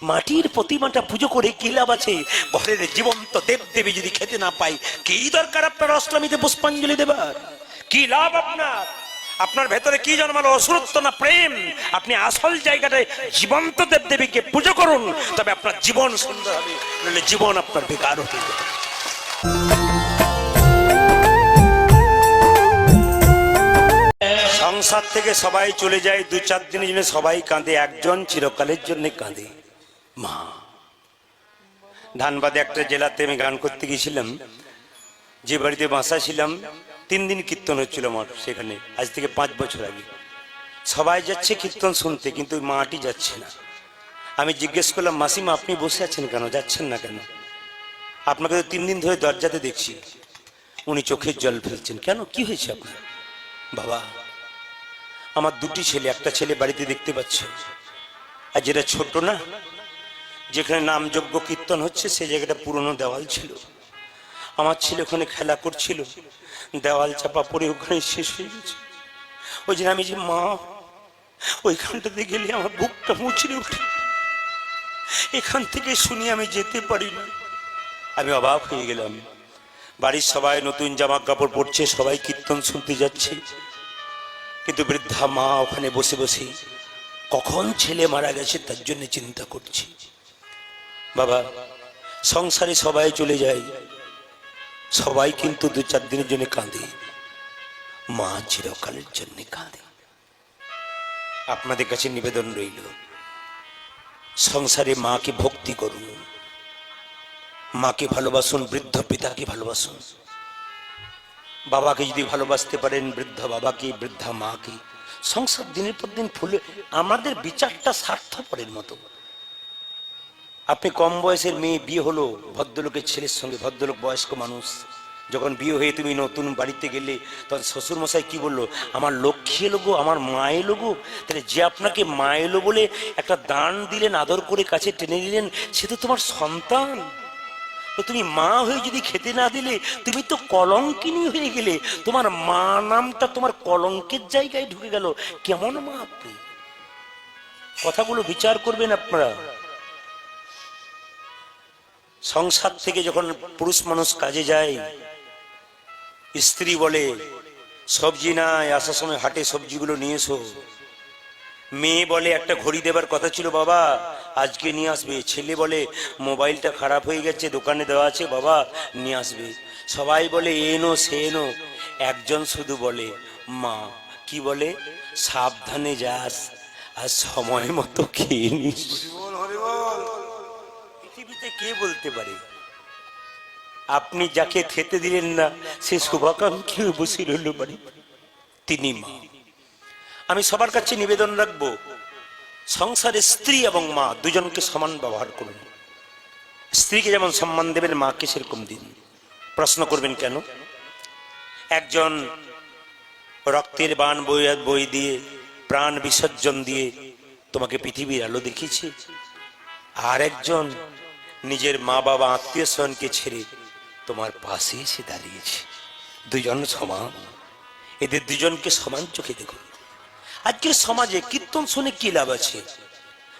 মাটির প্রতিমাটা পুজো করে কি লাভ আছে? ঘরের জীবন্ত দেব দেবী যদি খেতে না পাই, কি দরকার আপনার অষ্টমীতে পুষ্পাঞ্জলি দেবার? কি লাভ আপনার? আপনার ভেতরে কি জন্মালো, অসুরত্ব না প্রেম? আপনি আসল জায়গাটায় জীবন্ত দেব দেবীকে পুজো করুন, তবে আপনার জীবন সুন্দর হবে, নইলে জীবন আপনার বেকার হতে যাবে। সংসার থেকে সবাই চলে যায়, 2-4 দিনের জন্য সবাই কাঁদে, একজন চিরকালের জন্য কাঁদে, মা। ধানবাদে একটা জেলাতে আমি গান করতে গেছিলাম, যে বাড়িতে বাসা ছিলাম 3 দিন কীর্তন হচ্ছিল আমার সেখানে, আজ থেকে 5 বছর আগে। সবাই যাচ্ছে কীর্তন শুনতে, কিন্তু মাটি যাচ্ছে না। আমি জিজ্ঞেস করলাম, মাসিমা আপনি বসে আছেন কেন, যাচ্ছেন না কেন? আপনাকে তো 3 দিন ধরে দরজাতে দেখছি। উনি চোখের জল ফেলছেন। কেন, কি হয়েছে আপনার? বাবা, আমার 2টি ছেলে, একটা ছেলে বাড়িতে দেখতে পাচ্ছ, আর যেটা ছোট না, যেখানে নামযজ্ঞ কীর্তন হচ্ছে সেই জায়গাটা পুরনো দেওয়াল ছিল। আমার ছেলে ওখানে খেলা করছিল, দেওয়াল চাপা পড়ে ওখানে শেষ হয়ে গেছে। ওই যে আমি যে মা, ওইখানটাতে গেলে আমার বুকটা মুচড়ে ওঠে। এখান থেকে শুনি আমি যেতে পারি না। আমি অবাক হয়ে গেলাম। বাড়ির সবাই নতুন জামা কাপড় পরছে, সবাই কীর্তন শুনতে যাচ্ছে, কিন্তু বৃদ্ধা মা ওখানে বসে বসে কখন ছেলে মারা গেছে তার জন্য চিন্তা করছে। বাবা, সংসারে সবাই চলে যায়, সবাই কিন্তু 2-4 দিনের জন্য কাঁদে, মা চিরকালের জন্য কাঁদে। আপনাদের কাছে নিবেদন রইল, সংসারে মাকে ভক্তি করুন, মাকে ভালোবাসুন, বৃদ্ধ পিতাকে ভালোবাসুন। বাবাকে যদি ভালোবাসতে পারেন, বৃদ্ধ বাবাকে, বৃদ্ধা মাকে, সংসার দিনের পর দিন ফুলে। আমাদের বিচারটা স্বার্থপরের মতো। আপনি কম বয়সের মেয়ে, বিয়ে হলো ভদ্রলোকের ছেলের সঙ্গে, ভদ্রলোক বয়স্ক মানুষ, যখন বিয়ে হয়ে তুমি নতুন বাড়িতে গেলে, তখন শ্বশুর মশাই কি বললো, আমার লক্ষ্মী এলো গো, আমার মা এলো গো। তাহলে যে আপনাকে মা এলো বলে একটা দান দিলেন, আদর করে কাছে টেনে নিলেন, সে তো তোমার সন্তান। তো তুমি মা হয়ে যদি খেতে না দিলে, তুমি তো কলঙ্কিনী হয়ে গেলে। তোমার মা নামটা তোমার কলঙ্কের জায়গায় ঢুকে গেল। কেমন মা আপনি? কথাগুলো বিচার করবেন আপনারা। সংসার থেকে যখন পুরুষ মানুষ কাজে যায়, স্ত্রী বলে সবজি নাই, আসার সময় হাটে সবজিগুলো নিয়ে এসো। মেয়ে বলে একটা ঘড়ি দেবার কথা ছিল বাবা, আজকে নিয়ে আসবে। ছেলে বলে মোবাইলটা খারাপ হয়ে গেছে, দোকানে দেওয়া আছে, বাবা নিয়ে আসবে। সবাই বলে এনো সে এনো, একজন শুধু বলে মা। কি বলে? সাবধানে যাস আর সময় মতো খেয়ে নিস। পৃথিবীতে কে বলতে পারে? আপনি যাকে খেতে দিলেন না, সে শুভাকাঙ্ক্ষী বসে রইল বাড়ি, তিনি মা। আমি সবার কাছে নিবেদন রাখবো, সংসারে স্ত্রী এবং মা দুজনকে সমান ব্যবহার করুন। স্ত্রীকে যেমন সম্মান দেবেন, মাকে সেরকম দিন। প্রশ্ন করবেন কেন? একজন রক্তের বাণ বই দিয়ে, প্রাণ বিসর্জন দিয়ে তোমাকে পৃথিবীর আলো দেখিয়েছে, আর একজন নিজের মা বাবা আত্মীয় স্বজনকে ছেড়ে তোমার পাশে এসে দাঁড়িয়েছে। দুজন সমান, এদের দুজনকে সমান চোখে দেখুন। আজকের সমাজে কীর্তন শুনে কি লাভ আছে,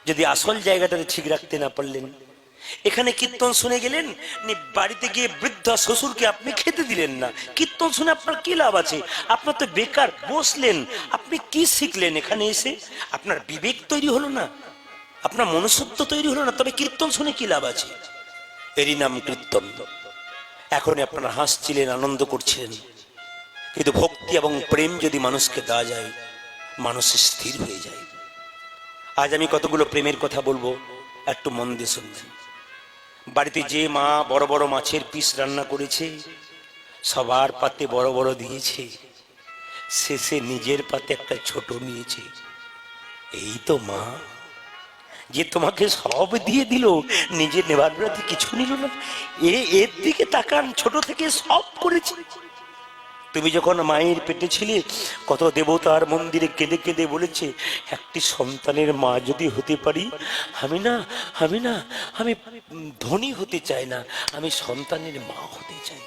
যদি আসল জায়গাটা ঠিক রাখতে না পারলেন? এখানে কীর্তন শুনে গেলেন, বাড়িতে গিয়ে বৃদ্ধ শ্বশুরকে আপনি খেতে দিলেন না। কীর্তন শুনে আপনার কি লাভ আছে? আপনার তো বেকার বসলেন, আপনি কি শিখলেন এখানে এসে? আপনার বিবেক তৈরি হলো না, আপনার মনুষ্যত্ব তৈরি হলো না, তবে কীর্তন শুনে কি লাভ আছে? এরই নাম কীর্তন। এখন আপনারা হাসছিলেন, আনন্দ করছিলেন, কিন্তু ভক্তি এবং প্রেম যদি মানুষকে দেওয়া যায়, মানুষ স্থির হয়ে যায়। আজ আমি কতগুলো প্রেমের কথা বলবো, একটু মন দিয়ে শুনবেন। বাড়িতে যে মা বড় বড় মাছের পিস রান্না করেছে, সবার পাতে বড় বড় দিয়েছে, শেষে নিজের পাতে একটা ছোট নিয়েছে। এই তো মা, যে তোমাকে সব দিয়ে দিল, নিজে নেবার রাতে কিছু নিল না। এর দিকে তাকান, ছোট থেকে সব করেছে। তুমি যখন মায়ের পেটে ছিলে, কত দেবতার মন্দিরে কেঁদে কেঁদে বলেছে, একটি সন্তানের মা যদি হতে পারি, আমি ধনী হতে চাই না, আমি সন্তানের মা হতে চাই।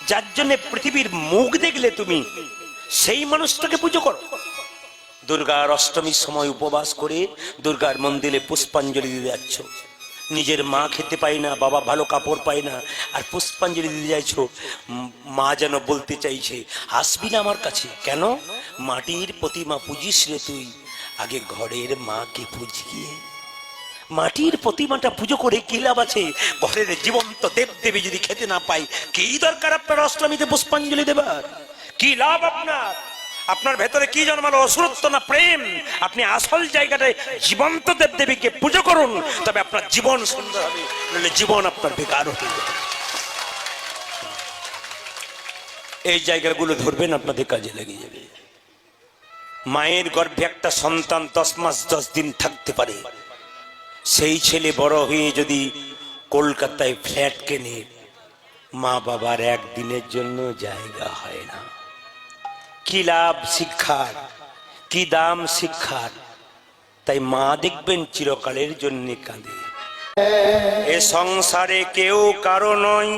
যার জন্য পৃথিবীর মুখ দেখলে তুমি সেই মানুষটাকে পুজো করো। দুর্গার অষ্টমীর সময় উপবাস করে দুর্গার মন্দিরে পুষ্পাঞ্জলি দিতে যাচ্ছ, নিজের মা খেতে পায় না, বাবা ভালো কাপড় পায় না, আর পুষ্পাঞ্জলি দিতে যাইছো। মা যেন বলতে চাইছে, আসবি না আমার কাছে? কেন? মাটির প্রতিমা পুজিস রে তুই, আগে ঘরের মাকে পুজিয়ে। মাটির প্রতিমাটা পুজো করে কি লাভ আছে? ঘরের জীবন্ত দেব দেবী যদি খেতে না পাই, কি দরকার আপনার অষ্টমীতে পুষ্পাঞ্জলি দেবার? কি লাভ আপনার? আপনার ভেতরে কি জন্মালো? অসুরত্ব না প্রেম? আপনি আসল জায়গাটায় জীবন্ত দেব দেবীকে পুজো করুন, তবে আপনার জীবন সুন্দর হবে, নইলে জীবন আপনার বেকার হতে যাবে। এই জায়গাগুলো ধরবেন, আপনাদের কাজে লেগে যাবে। মায়ের গর্ভে একটা সন্তান 10 মাস 10 দিন থাকতে পারে, সেই ছেলে বড় হয়ে যদি কলকাতায় ফ্ল্যাট কেনে, মা বাবার একদিনের জন্য জায়গা হয় না। কি লাভ শিক্ষার? কি দাম শিক্ষার? তাই মা দেখবেন চিরকালের জন্য কাঁদে। এ সংসারে কেউ কারো নয়,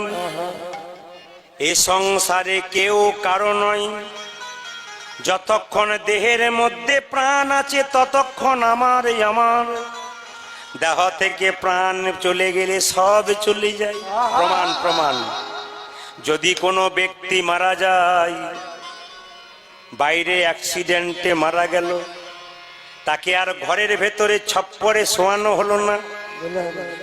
এ সংসারে কেউ কারো নয়, যতক্ষণ দেহের মধ্যে প্রাণ আছে ততক্ষণ আমার আমার। দেহ থেকে প্রাণ চলে গেলে সব চলে যায়। প্রমাণ প্রমাণ। যদি কোনো ব্যক্তি মারা যায়, বাইরে অ্যাক্সিডেন্টে মারা গেল, তাকে আর ঘরের ভেতরে ছপ্পরে শোয়ানো হলো না,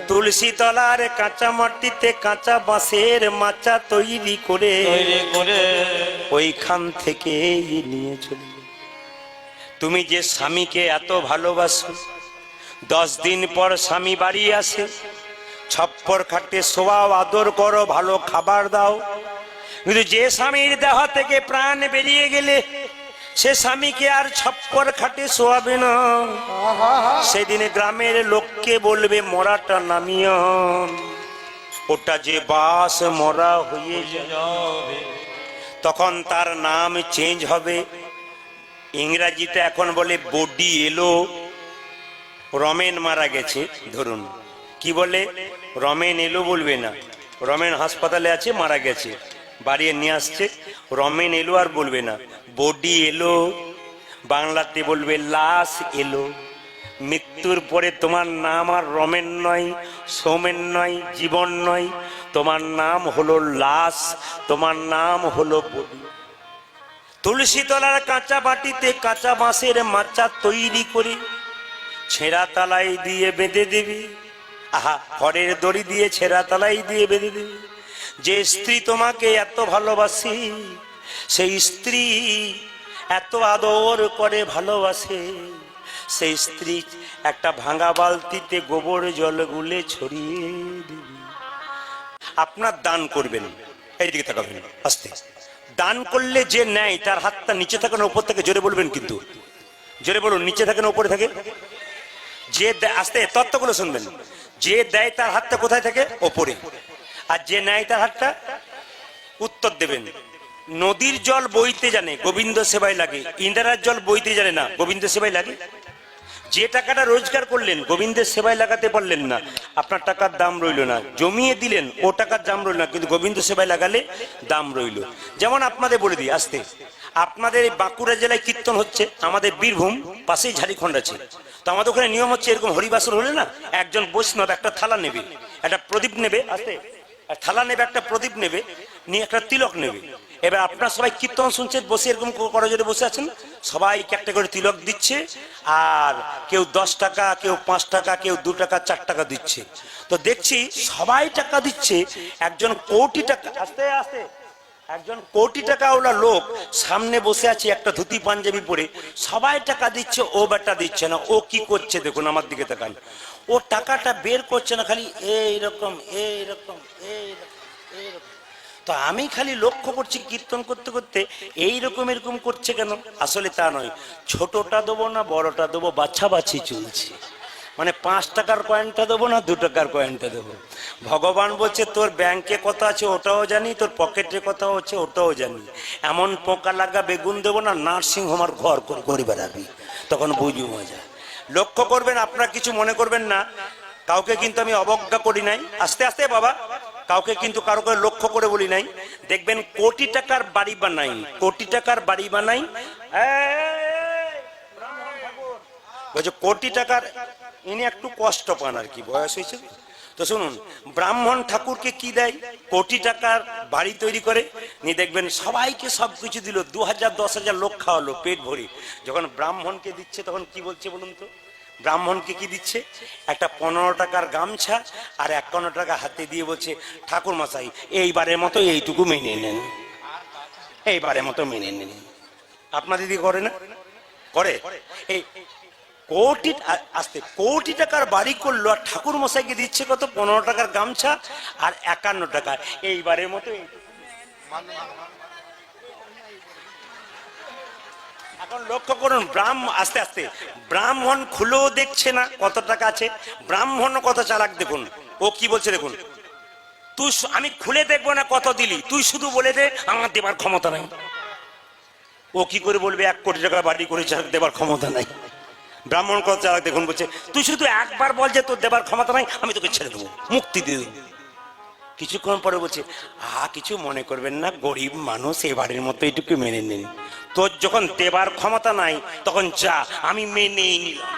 তুলসী তলার কাঁচা মাটিতে কাঁচা বাঁশের মাচা তৈরি করে ওইখান থেকে নিয়ে চলে। তুমি যে স্বামীকে এত ভালোবাসো, 10 দিন পর স্বামী বাড়ি আসে, ছপ্পর খাটে শোয়াও, আদর করো, ভালো খাবার দাও, কিন্তু যে স্বামীর দেহ থেকে প্রাণ বেরিয়ে গেলে সে স্বামীকে আর ছপ্পর খাটে শোয়াবে না। সেদিনে গ্রামের লোককে বলবে মরাটা নামিয়ে, ওটা যে বাস মরা হয়ে যাবে, তখন তার নাম চেঞ্জ হবে। ইংরাজিতে এখন বলে বডি এলো। রমেন মারা গেছে ধরুন, কি বলে? রমেন এলো বলবে না, রমেন হাসপাতালে আছে, মারা গেছে, বাড়ি নিয়ে আসছে, রমেন এলো আর বলবে না, বডি এলো। বাংলাতে বলবে লাশ এলো। মৃত্যুর পরে তোমার নাম আর রমেন নয়, সোমেন নয়, জীবন নয়, তোমার নাম হলো লাশ, তোমার নাম হলো বডি। তুলসী তলার কাঁচা বাটিতে কাঁচা বাঁশের মাচা তৈরি করে ছেঁড়া তালাই দিয়ে বেঁধে দেবে। আহা, খড়ের দড়ি দিয়ে ছেঁড়া তালাই দিয়ে বেঁধে দেবে। যে স্ত্রী তোমাকে এত ভালোবাসে, সেই স্ত্রী এত আদর করে ভালোবাসে, সেই স্ত্রী একটা ভাঙা বালতিতে গোবর জল গুলে ছড়িয়ে দেবে। আপনার দান করবেন, এইদিকে তাকাবেন, আস্তে। দান করলে যে নেয় তার হাতটা নিচে থাকে না উপর থেকে? জোরে বলবেন, কিন্তু জোরে বলুন, নিচে থাকে না উপরে থাকে? যে আস্তে তত্ত্বগুলো শুনবেন। যে দেয় তার হাতটা কোথায় থাকে? ওপরে। আর যে নেয় তার হাতটা, উত্তর দেবেন। নদীর জল বইতে জানে, গোবিন্দ সেবায় লাগে। ইন্দিরার জল বইতে জানে না, গোবিন্দ সেবায় লাগে। যে টাকাটা রোজগার করলেন, গোবিন্দের সেবায় লাগাতে পারলেন না, আপনার টাকার দাম রইল না। জমিয়ে দিলেন, ও টাকার দাম রইল না, কিন্তু গোবিন্দ সেবায় লাগালে দাম রইল। যেমন আপনাদের বলে দিই আস্তে, আপনাদের বাঁকুড়া জেলায় কীর্তন হচ্ছে, আমাদের বীরভূম পাশেই ঝাড়খণ্ড আছে, তো আমাদের ওখানে নিয়ম হচ্ছে এরকম, হরিবাসর হলে না একজন বৈষ্ণব একটা থালা নেবে, একটা প্রদীপ নেবে, আস্তে থালা নেবে, একটা প্রদীপ নেবে, নিয়ে একটা তিলক নেবে। এবার আপনার সবাই কীর্তন শুনছেন, বসে এরকম করজোরে বসে আছেন, সবাইকে একটা করে তিলক দিচ্ছে, আর কেউ 10 টাকা, কেউ 5 টাকা, কেউ 2 টাকা, 4 টাকা দিচ্ছে। তো দেখছি সবাই টাকা দিচ্ছে, একজন কোটি টাকা, আস্তে আস্তে, একজন কোটি টাকাওয়ালা লোক সামনে বসে আছে একটা ধুতি পাঞ্জাবি পরে, সবাই টাকা দিচ্ছে, ও বেটা দিচ্ছে না। ও কি করছে দেখুন, আমার দিকে তাকান, ও টাকাটা বের করছে না, খালি এইরকম এইরকম এইরকম এইরকম। তো আমি খালি লক্ষ্য করছি কীর্তন করতে করতে এইরকম এরকম করছে কেন? আসলে তা নয়, ছোটটা দেবো না বড়টা দেবো বাছাবাছি চলছে। মানে 5 টাকার কয়েনটা দেবো না 2 টাকার কয়েনটা দেবো। ভগবান বলছে তোর ব্যাংকে কত আছে ওটাও জানি, তোর পকেটে কত আছে ওটাও জানি। এমন পোকা লাগা বেগুন দেবো না, নার্সিং হোমার ঘর করে বেড়াবি, তখন বুঝবি মজা। লক্ষ্য করবেন, আপনারা কিছু মনে করবেন না, কাউকে কিন্তু আমি অবজ্ঞা করি নাই। আস্তে আস্তে বাবা, কাউকে কিন্তু কারো করে লক্ষ্য করে বলি নাই। দেখবেন কোটি টাকার বাড়ি বানাই, কোটি টাকার বাড়ি বানাই, বলছে কোটি টাকার, ইনি একটু কষ্ট পান আর কি, বয়স হয়েছে তো। শুনুন, ব্রাহ্মণ ঠাকুরকে কি দেয়? কোটি টাকার বাড়ি তৈরি করে নিয়ে, দেখবেন সবাইকে সবকিছু দিল, 2000 10,000 লোক খাওয়ালো পেট ভরে। যখন ব্রাহ্মণকে দিচ্ছে তখন কি বলছে বলুন তো? ব্রাহ্মণকে কি দিচ্ছে? একটা 15 টাকার গামছা আর 51 টাকা হাতে দিয়ে বলছে, ঠাকুর মশাই এইবারের মতো এইটুকু মেনে নেন, এইবারের মতো মেনে নেন। আপনার দিদি করে না? করে। এই কোটি, আসতে কোটি টাকার বাড়ি করলো আর ঠাকুর মশাইকে দিচ্ছে কত? 15 টাকার গামছা আর 51 টাকা, এইবারের মতো। এখন লক্ষ্য করুন, আস্তে আস্তে ব্রাহ্মণ খুলেও দেখছে না কত টাকা আছে। ব্রাহ্মণ কত চালাক দেখুন, ও কি বলছে দেখুন, তুই, আমি খুলে দেখবো না কত দিলি, তুই শুধু বলে দে আমার দেবার ক্ষমতা নাই। ও কি করে বলবে 1 কোটি টাকা বাড়ি করে দেবার ক্ষমতা নাই? ব্রাহ্মণ কত চালাক দেখুন, বলছে তুই শুধু একবার বল যে তোর দেবার ক্ষমতা নাই, আমি তোকে ছেড়ে দেবো, মুক্তি দিয়ে দেবো। কিছুক্ষণ পরে বলছে, কিছু মনে করবেন না, গরিব মানুষ, এবারের মতো এইটুকু মেনে নিন। তোর যখন দেবার ক্ষমতা নাই তখন যা, আমি মেনেই নিলাম।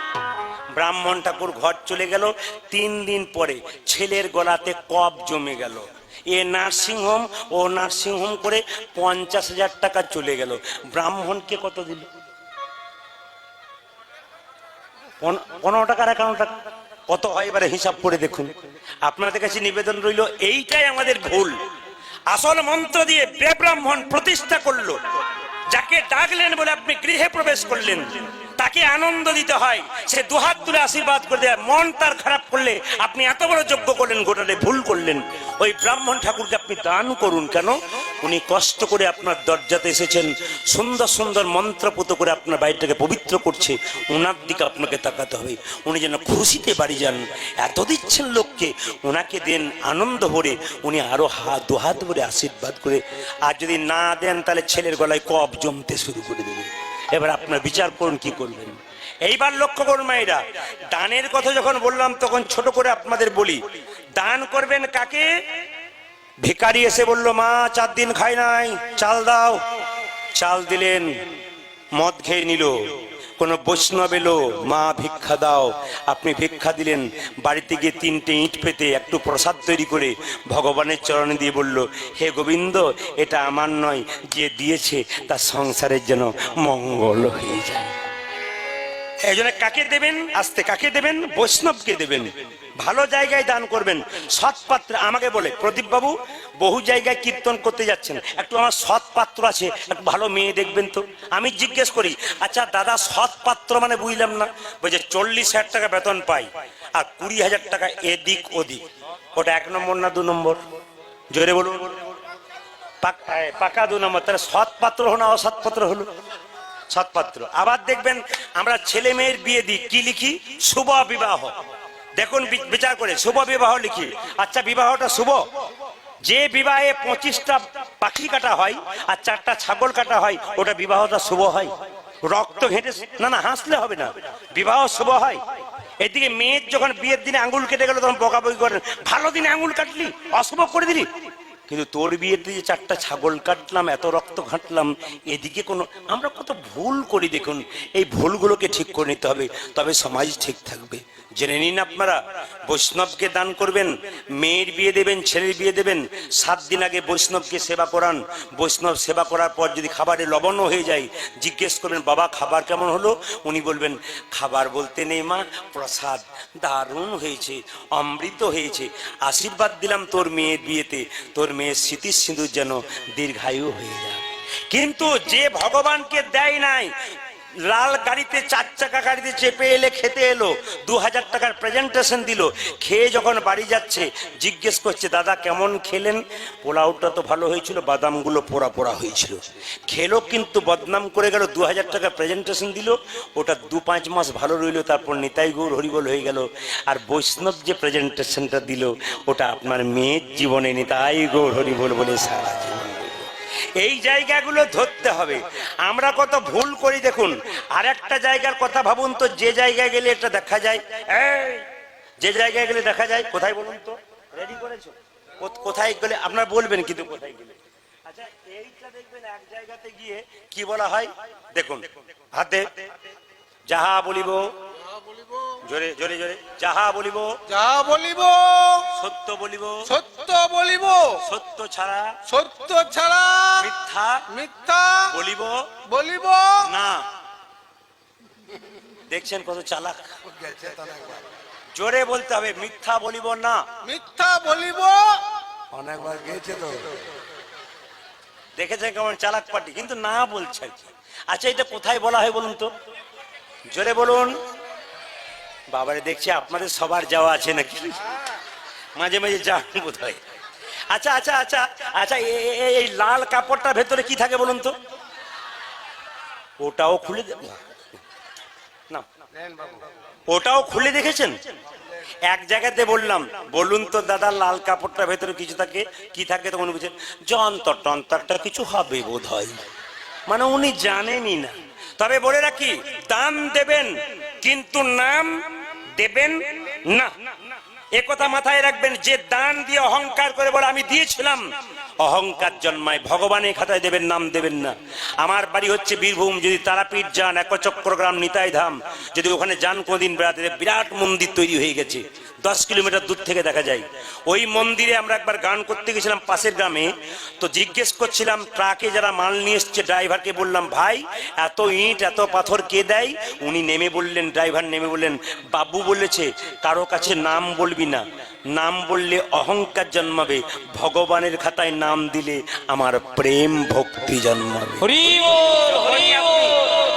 ব্রাহ্মণ ঠাকুর ঘর চলে গেল। 3 দিন পরে ছেলের গলাতে কফ জমে গেল। এ নার্সিংহোম, ও নার্সিংহোম করে 50,000 টাকা চলে গেল। ব্রাহ্মণকে কত দিল? 15 টাকার 51 টাকা, কত হয় এবারে হিসাব করে দেখুন। আপনাদের কাছে নিবেদন রইল, এইটাই আমাদের ভুল। আসল মন্ত্র দিয়ে বেব্রাহ্মণ প্রতিষ্ঠা করলো। যাকে ডাকলেন বলে আপনি গৃহে প্রবেশ করলেন, তাকে আনন্দ দিতে হয়, সে দুহাত তুলে আশীর্বাদ করে দেয়। মন তার খারাপ করলে আপনি এত বড় যজ্ঞ করলেন, গোটালে ভুল করলেন। ওই ব্রাহ্মণ ঠাকুরকে আপনি দান করুন। কেন? উনি কষ্ট করে আপনার দরজাতে এসেছেন, সুন্দর সুন্দর মন্ত্রপুত করে আপনার বাড়িটাকে পবিত্র করছে, ওনার দিকে আপনাকে তাকাতে হবে। উনি যেন খুশিতে বাড়ি যান। এত দিচ্ছেন লোককে, ওনাকে দেন আনন্দ ভরে, উনি আরো দুহাত ভরে আশীর্বাদ করে। আর যদি না দেন তাহলে ছেলের গলায় কফ জমতে শুরু করে দেবে। এবার আপনার বিচার করুন কি করবেন। এইবার লক্ষ্য করুন মায়েরা, দানের কথা যখন বললাম তখন ছোট করে আপনাদের বলি, দান করবেন কাকে? ভিখারি এসে বলল, মা 4 দিন খাই নাই, চাল দাও। চাল দিলেন, মদ খেয়ে নিল। কোন বৈষ্ণব এলো, মা ভিক্ষা দাও, আপনি ভিক্ষা দিলেন। বাড়িতে গিয়ে 3টে ইট পেতে একটু প্রসাদ তৈরি করে ভগবানের চরণে দিয়ে বলল, হে গোবিন্দ, এটা আমার নয়, যে দিয়েছে তার সংসারের যেন মঙ্গল হয়ে যায়। এই জন্য কাকে দেবেন? আস্তে, কাকে দেবেন? বৈষ্ণবকে দেবেন। ভালো জায়গায় দান করবেন, সৎ পাত্র। আমাকে বলে, প্রদীপ বাবু বহু জায়গায় কীর্তন করতে যাচ্ছেন, একটু আমার সৎ পাত্র আছে, একটু ভালো মেয়ে দেখবেন তো। আমি জিজ্ঞেস করি, আচ্ছা দাদা সৎ পাত্র মানে বুঝলাম না। বলছে 40,000 টাকা বেতন পাই আর 20,000 টাকা এদিক ওদিক, ওটা 1 নম্বর না 2 নম্বর? জোরে বলুন। পাকা 2 নম্বর। তাহলে সৎ পাত্র হলো না অসৎ পাত্র হলো? সৎপাত্র। আবার দেখবেন আমরা ছেলে মেয়ের বিয়ে দিই, কি লিখি? শুভ বিবাহ। দেখুন বিচার করে, শুভ বিবাহ লিখি। আচ্ছা বিবাহটা শুভ? যে বিবাহে 25টা পাখি কাটা হয় আর 4টা ছাগল কাটা হয়, ওটা বিবাহটা শুভ হয়? রক্ত ঘেঁটে, না না হাসলে হবে না, বিবাহ শুভ হয়। এদিকে মেয়ের যখন বিয়ের দিনে আঙুল কেটে গেল তখন বকাবকি করেন, ভালো দিনে আঙুল কাটলি, অশুভ করে দিলি। কিন্তু তোর বিয়েতে যে 4টা ছাগল কাটলাম, এত রক্ত ঘাটলাম, এদিকে কোনো, আমরা কত ভুল করি দেখুন। এই ভুলগুলোকে ঠিক করে নিতে হবে, তবে সমাজ ঠিক থাকবে। জেনে নিন আপনারা, বৈষ্ণবকে দান করবেন, মেয়ের বিয়ে দেবেন, ছেলের বিয়ে দেবেন, 7 দিন আগে বৈষ্ণবকে সেবা করান। বৈষ্ণব সেবা করার পর যদি খাবারে লবণ হয়ে যায়, জিজ্ঞেস করবেন, বাবা খাবার কেমন হলো? উনি বলবেন, খাবার বলতে নেই মা, প্রসাদ দারুণ হয়েছে, অমৃত হয়েছে। আশীর্বাদ দিলাম তোর মেয়ের বিয়েতে, তোর মেয়ের স্মৃতি সিঁদুর যেন দীর্ঘায়ু হয়ে যায়। কিন্তু যে ভগবানকে দেয় নাই, লাল গাড়িতে 4 চাকা গাড়িতে চেপে এলে খেতে এলো, 2000 টাকার প্রেজেন্টেশন দিল, খেয়ে যখন বাড়ি যাচ্ছে জিজ্ঞেস করছে, দাদা কেমন খেলেন? পোলাওটা তো ভালো হয়েছিল, বাদামগুলো পোড়া পোড়া হয়েছিল। খেলো কিন্তু বদনাম করে গেল। 2000 টাকা প্রেজেন্টেশন দিল, ওটা 2-5 মাস ভালো রইল, তারপর নিতাই গৌর হরিবল হয়ে গেল। আর বৈষ্ণব যে প্রেজেন্টেশনটা দিল, ওটা আপনার মেয়ের জীবনে নিতাই গৌর হরিবল বলে সারা জীবন। এই জায়গাগুলো ধরতে হবে। আমরা কত ভুল করি দেখুন। আর একটা জায়গার কথা ভাবুন তো, যে জায়গায় গেলে এটা দেখা যায়, যে জায়গায় গেলে দেখা যায়, কোথায় বলুন তো? রেডি করেছো? কোথায় গেলে আপনারা বলবেন, কিন্তু কোথায় গেলে? আচ্ছা এইটা দেখবেন, এক জায়গাতে গিয়ে কি বলা হয় দেখুন, হাতে যাহা বলিব, জোরে জোরে জোরে, যাহা বলিব যাহা বলিব সত্য বলিব, সত্য বলিব, সত্য ছাড়া সত্য ছাড়া মিথ্যা মিথ্যা বলিব বলিব না। দেখছেন কত চালাক, জোরে বলতে হবে, মিথ্যা বলিব না। মিথ্যা বলিব, অনেকবার গেছে তো। দেখেছেন কেমন চালাক পার্টি, কিন্তু না বলছে আর কি। আচ্ছা এটা কোথায় বলা হয় বলুন তো, জোরে বলুন। বাবারে দেখছি আপনাদের সবার যাওয়া আছে নাকি, মাঝে মাঝে যান বোধ হয়। আচ্ছা আচ্ছা আচ্ছা আচ্ছা, এই লাল কাপড়টার ভেতরে কি থাকে বলুন তো? ওটাও খুলে না, ওটাও খুলে দেখেছেন? এক জায়গাতে বললাম, বলুন তো দাদা লাল কাপড়টার ভেতরে কিছু থাকে, কি থাকে? তখন বুঝে যন্তর টন্তরটা কিছু হবে বোধ হয়, মানে উনি জানেনই না। তবে বলে রাখি, দান দেবেন কিন্তু নাম দেবেন না, একথা মাথায় রাখবেন। যে দান দিয়ে অহংকার করে বলে আমি দিয়েছিলাম, অহংকার জন্মায়। ভগবানের খাতায় দেবেন, নাম দেবেন না। আমার বাড়ি হচ্ছে বীরভূম, যদি তারাপীঠ যান, একচক্রগ্রাম নিতাই ধাম, যদি ওখানে যান কোনদিন বেড়াতে, বিরাট মন্দির তৈরি হয়ে গেছে, 10 কিলোমিটার দূর থেকে দেখা যায়। ওই মন্দিরে আমরা একবার গান করতে গেছিলাম পাশের গ্রামে, তো জিজ্ঞেস করছিলাম ট্রাকে যারা মাল নিয়ে এসছে ড্রাইভারকে, বললাম ভাই এত ইট এত পাথর কে দেয়? উনি নেমে বললেন, ড্রাইভার নেমে বললেন, বাবু বলেছে কারো কাছে নাম বলবি না, নাম বললে অহংকার জন্মাবে, ভগবানের খাতায় নাম দিলে আমার প্রেম ভক্তি জন্মাবে।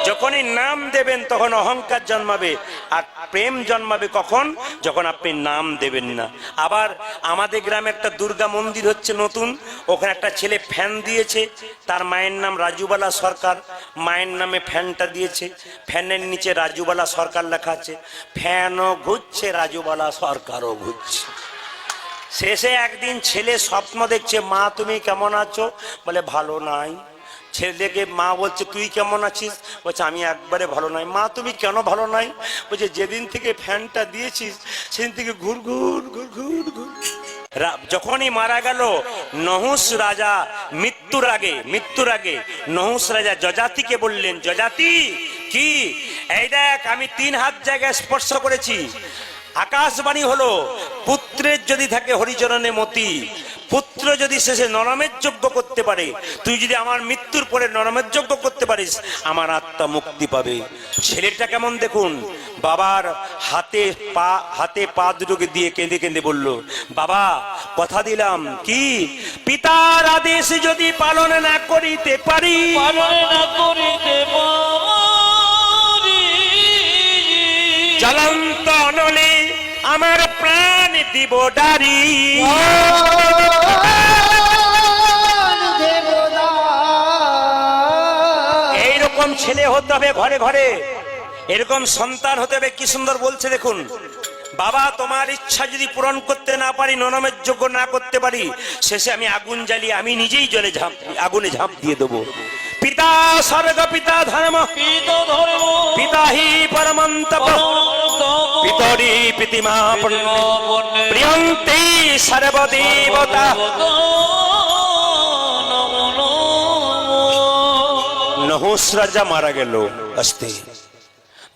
যখনই নাম দেবেন তখন অহংকার জন্মাবে, আর প্রেম জন্মাবে কখন? যখন আপনি নাম দেবেন না। আবার আমাদের গ্রামে একটা দুর্গা মন্দির হচ্ছে নতুন, ওখানে একটা ছেলে ফ্যান দিয়েছে, তার মায়ের নাম রাজুবালা সরকার, মায়ের নামে ফ্যানটা দিয়েছে, ফ্যানের নিচে রাজুবালা সরকার লেখা আছে, ফ্যানও ঘুরছে রাজুবালা সরকারও ঘুরছে। শেষে একদিন ছেলে স্বপ্ন দেখছে, মা তুমি কেমন আছো? বলে ভালো নাই। ছেলেকে মা বলছে তুই কেমন আছিস? বলছে আমি একবারে ভালো নাই। মা তুমি কেন ভালো নাই? বলছে যেদিন থেকে ফ্যানটা দিয়েছিস সেদিন থেকে ঘুর ঘুর ঘুর ঘুর ঘুর। যখনই মারা গেল নহুষ রাজা, মৃত্যুর আগে নহুষ রাজা যজাতিকে বললেন, যজাতি কি এই দেখ আমি 3 হাত জায়গায় স্পর্শ করেছি, আকাশবাণী হলো পুত্রের যদি থাকে হরিচরণে মতি, পুত্র যদি শেষে নরমের যজ্ঞ করতে পারে, তুই যদি আমার মৃত্যুর পরে নরমের যজ্ঞ করতে পারিস, আমার আত্মা মুক্তি পাবে। ছেলেটা কেমন দেখুন, বাবার হাতে পা দুটোকে দিয়ে কেঁদে কেঁদে বলল, বাবা কথা দিলাম কি পিতার আদেশ যদি পালন না করিতে পারি, জ্বলন্ত অনলে আমার প্রাণ দিব ডারি। এইরকম ছেলে হতে হবে ঘরে ঘরে, এরকম সন্তান হতে হবে। কি সুন্দর বলছে দেখুন, বাবা তোমার ইচ্ছা যদি পূরণ করতে না পারি, নরমের যোগ্য না করতে পারি, শেষে আমি আগুন জ্বালিয়ে আমি নিজেই আগুনে ঝাঁপ দিয়ে দেবো। পিতা স্বর্গ পিতা ধর্ম, পিতা হি পরমন্ত পিতরি পিতিমা প্রিয়ন্তে সর্বদেবতা। নহুষ রাজা মারা গেল, আস্তে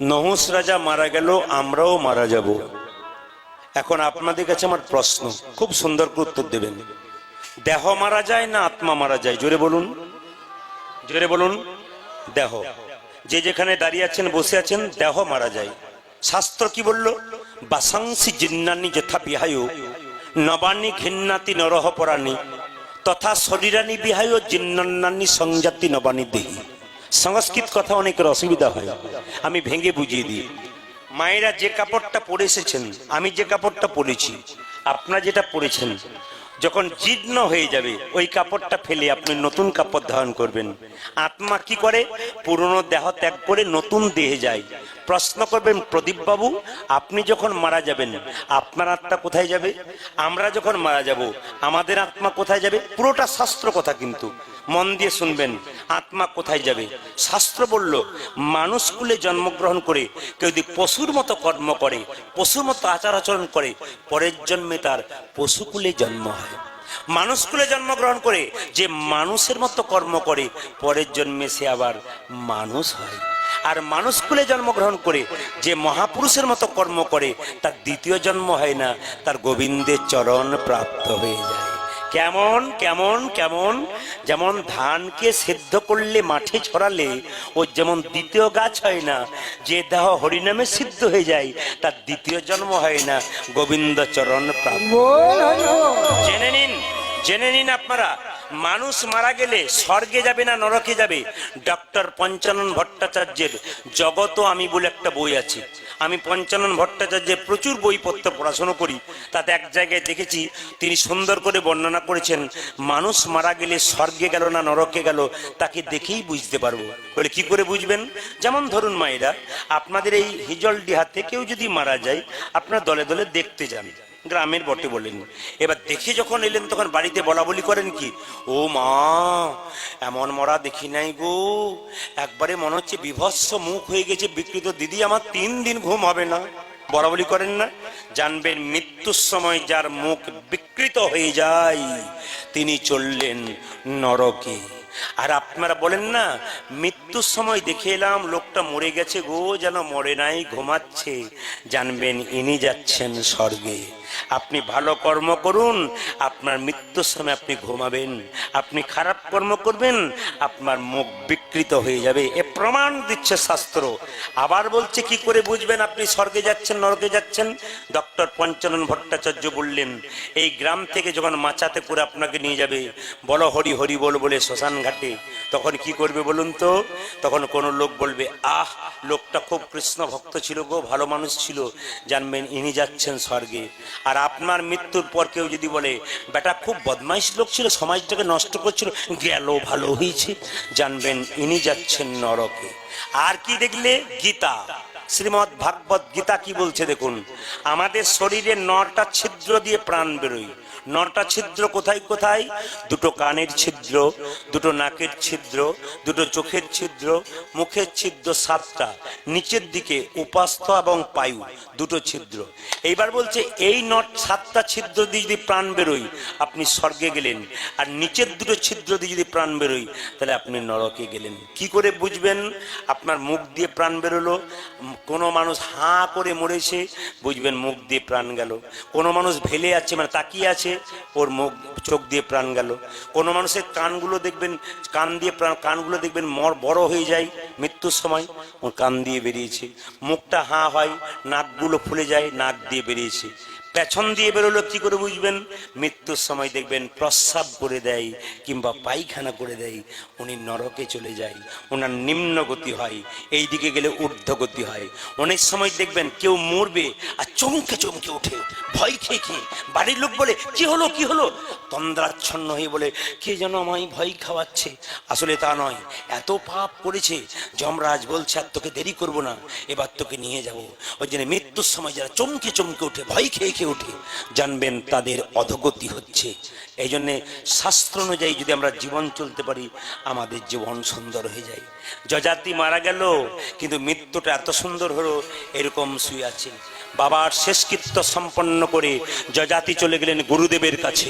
নহুষ রাজা মারা গেল, আমরাও মারা যাব। এখন আপনাদের কাছে আমার প্রশ্ন, খুব সুন্দর করে উত্তর দেবেন। দেহ মারা যায় না আত্মা মারা যায়? জোরে বলুন, জোরে বলুন। দেহ, যে যেখানে দাঁড়িয়ে আছেন বসে আছেন, দেহ মারা যায়। শাস্ত্র কি বলল? বাসাংসি জিন্নানি যথা বিহায় নবানি ঘিন্নাতি নরহ পরাণী তথা শরীরানি বিহায় জিন্নান্নানি সংজাতি নবানি দেহি। সংস্কৃত কথা অনেকের অসুবিধা হয়, আমি ভেঙে বুঝিয়ে দিই। মায়েরা যে কাপড়টা পরে এসেছেন, আমি যে কাপড়টা পরেছি, আপনারা যেটা পরেছেন, যখন জীর্ণ হয়ে যাবে ওই কাপড়টা ফেলে আপনি নতুন কাপড় ধারণ করবেন। আত্মা কি করে? পুরনো দেহ ত্যাগ করে নতুন দেহে যায়। প্রশ্ন করবেন, প্রদীপ বাবু আপনি যখন মারা যাবেন আপনার আত্মা কোথায় যাবে? আমরা যখন মারা যাব আমাদের আত্মা কোথায় যাবে? পুরোটা শাস্ত্র কথা, কিন্তু মন দিয়ে শুনবেন। আত্মা কোথায় যাবে? শাস্ত্র বলল, মানুষ কুলে জন্মগ্রহণ করে কেউ যদি পশুর মতো কর্ম করে, পশুর মতো আচার আচরণ করে, পরের জন্মে তার পশুকুলে জন্ম হয়। মানুষ কুলে জন্মগ্রহণ করে যে মানুষের মতো কর্ম করে, পরের জন্মে সে আবার মানুষ হয়। আর মানুষ কুলে জন্মগ্রহণ করে যে মহাপুরুষের মতো কর্ম করে তার দ্বিতীয় জন্ম হয় না, তার গোবিন্দের চরণ প্রাপ্ত হয়ে যায়। কেমন কেমন কেমন? যেমন ধানকে সেদ্ধ করলে মাঠে ছড়ালে ও যেমন দ্বিতীয় গাছ হয় না, যে দেহ হরিনামে সিদ্ধ হয়ে যায় তার দ্বিতীয় জন্ম হয় না, গোবিন্দ চরণ প্রাপ্ত। জেনে নিন, জেনে নিন আপনারা, মানুষ মারা গেলে স্বর্গে যাবে না নরকে যাবে? ডক্টর পঞ্চানন ভট্টাচার্যের জগত আমি বলে একটা বই আছে। আমি পঞ্চানন ভট্টাচার্যের প্রচুর বইপত্র পড়াশোনা করি, তাতে এক জায়গায় দেখেছি তিনি সুন্দর করে বর্ণনা করেছেন, মানুষ মারা গেলে স্বর্গে গেল না নরকে গেল তাকে দেখেই বুঝতে পারবো। বলে কি করে বুঝবেন? যেমন ধরুন মায়েরা, আপনাদের এই হিজলডিহাতে কেউ যদি মারা যায়, আপনারা দলে দলে দেখতে যান, গ্রামের বটে বলেন। এবার দেখে যখন এলেন তখন বাড়িতে বলা বলি করেন কি, ও মা এমন মরা দেখি নাই গো, একবারে মনে হচ্ছে বিভৎস মুখ হয়ে গেছে বিকৃত, দিদি আমার 3 দিন ঘুম হবে না, বলা বলি করেন না? জানবেন মৃত্যুর সময় যার মুখ বিকৃত হয়ে যায় তিনি চললেন নরকে। আর আপনারা বলেন না, মৃত্যুর সময় দেখে এলাম লোকটা মরে গেছে গো, যেন মরে নাই, ঘুমাচ্ছে, জানবেন ইনি যাচ্ছেন স্বর্গে। আপনি ভালো কর্ম করুন, আপনার মৃত্যুর সময় আপনি ঘুমাবেন। আপনি খারাপ কর্ম করবেন, আপনার মুখ বিকৃত হয়ে যাবে। এ প্রমাণ দিচ্ছে শাস্ত্র। আবার বলছে কি করে বুঝবেন আপনি স্বর্গে যাচ্ছেন নরকে যাচ্ছেন? ডক্টর পঞ্চানন ভট্টাচার্য বললেন, এই গ্রাম থেকে যখন মাচাতে করে আপনাকে নিয়ে যাবে, বলো হরি হরি বল বলে শ্মশান ঘাটে, তখন কি করবে বলুন তো? তখন কোনো লোক বলবে, আহ লোকটা খুব কৃষ্ণ ভক্ত ছিল গো, ভালো মানুষ ছিল, জানবেন ইনি যাচ্ছেন স্বর্গে। আর আপনার মৃত্যুর পর কেউ যদি বলে, বেটা খুব বদমাইশ লোক ছিল, সমাজটাকে নষ্ট করছিল, গেল ভালো হয়েছে, জানবেন ইনি যাচ্ছেন নরকে। আর কি দেখলে? গীতা, শ্রীমৎ ভাগবত গীতা কি বলছে দেখুন, আমাদের শরীরে 9টা ছিদ্র দিয়ে প্রাণ বেরোয়। 9টা ছিদ্র কোথায় কোথায়? 2টো কানের ছিদ্র, 2টো নাকের ছিদ্র, 2টো চোখের ছিদ্র, মুখের ছিদ্র 7টা, নিচের দিকে উপাস্থ এবং পায়ু 2টো ছিদ্র। এইবার বলছে এই 7টা ছিদ্র দিয়ে যদি প্রাণ বেরোয় আপনি স্বর্গে গেলেন, আর নিচের 2টো ছিদ্র দিয়ে যদি প্রাণ বেরোয় তাহলে আপনি নরকে গেলেন। কি করে বুঝবেন? আপনার মুখ দিয়ে প্রাণ বেরোলো, কোনো মানুষ হাঁ করে মরেছে, বুঝবেন মুখ দিয়ে প্রাণ গেল। কোনো মানুষ ভেলে আছে, মানে তাকিয়ে আছে, ওর মুখ চোখ দিয়ে প্রাণ গেল। কোনো মানুষের কানগুলো দেখবেন, কানগুলো দেখবেন বড় হয়ে যায় মৃত্যুর সময়, ওর কান দিয়ে বেরিয়েছে। মুখটা হাঁ হয়, নাকগুলো ফুলে যায়, নাক দিয়ে বেরিয়েছে। পেছন দিয়ে বেরোলো, কি করে বুঝবেন? মৃত্যুর সময় দেখবেন প্রস্রাব করে দেয় কিংবা পায়খানা করে দেয়, উনি নরকে চলে যায়, ওনার নিম্ন গতি হয়, এই দিকে গেলে ঊর্ধ্ব গতি হয়। অনেক সময় দেখবেন কেউ মরবে আর চমকে চমকে ওঠে, ভয় খেয়ে খেয়ে। বাড়ির লোক বলে, কি হলো কি হলো? তন্দ্রাচ্ছন্ন হয়ে বলে, কে যেন আমায় ভয় খাওয়াচ্ছে। আসলে তা নয়, এত পাপ করেছে, যমরাজ বলছে আর তোকে দেরি করবো না, এবার তোকে নিয়ে যাব। ওই জন্য মৃত্যুর সময় যারা চমকে চমকে ওঠে, ভয় খেয়ে খেয়ে ওঠে, জানবেন তাদের অধোগতি হচ্ছে। এই জন্যে শাস্ত্র অনুযায়ী যদি আমরা জীবন চলতে পারি, আমাদের জীবন সুন্দর হয়ে যায়। যজাতি মারা গেল, কিন্তু মৃত্যুটা এত সুন্দর হলো, এরকম শুয়ে আছে। বাবার শেষকৃত্য সম্পন্ন করে যজাতি চলে গেলেন গুরুদেবের কাছে।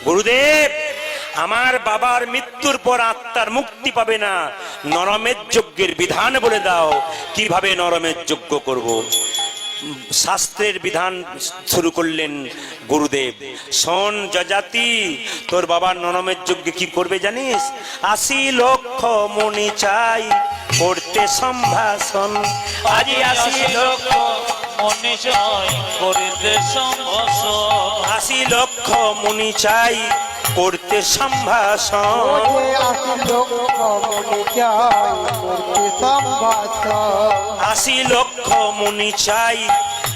গুরুদেব, আমার বাবার মৃত্যুর পর আত্মার মুক্তি পাবে না, নরমের যজ্ঞের বিধান বলে দাও, কিভাবে নরমের যজ্ঞ করব। শাস্ত্রের বিধান শুরু করলেন গুরুদেব। শোন যজাতি, তোর বাবার নরমের যজ্ঞে কি করবে জানিস? 80 লক্ষ মুনি চাই করতে সম্ভাষণ। আজ 80 লক্ষ মুনি চাই করতে সম্ভাষণ। 80 লক্ষ মুনি চাই করতে সম্ভাষণ। 80 লক্ষ মুনি চাই করতে সম্ভাষণ। 80 লক্ষ মুনি চাই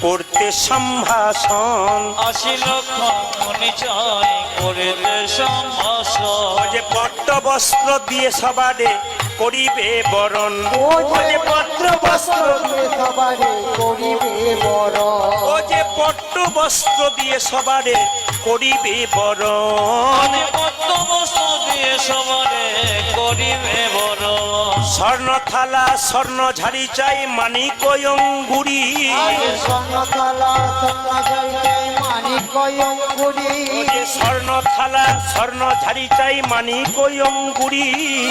করতে সম্ভাষণ। 80 লক্ষ মুনি চাই করতে সম্ভাষণ। যে পট্ট বস্ত্র দিয়ে সবারে করিবে বরণ, ও যে পট্ট বস্ত্র দিয়ে সবারে করিবে বরণ। ও যে পট্ট বস্ত্র দিয়ে সবারে করিবে বরণ। পদ্ম বস্ত্র দিয়ে সবারে করিবে বরণ। স্বর্ণ থালা স্বর্ণ ঝাড়ি চাই মানিক অঙ্গুরি। স্বর্ণতলা স্বর্ণ জয় মানিক কয়ঙ্গুরি ও যে স্বর্ণ থালা স্বর্ণ ঝাড়ি চাই মানিক ওই অঙ্গুরি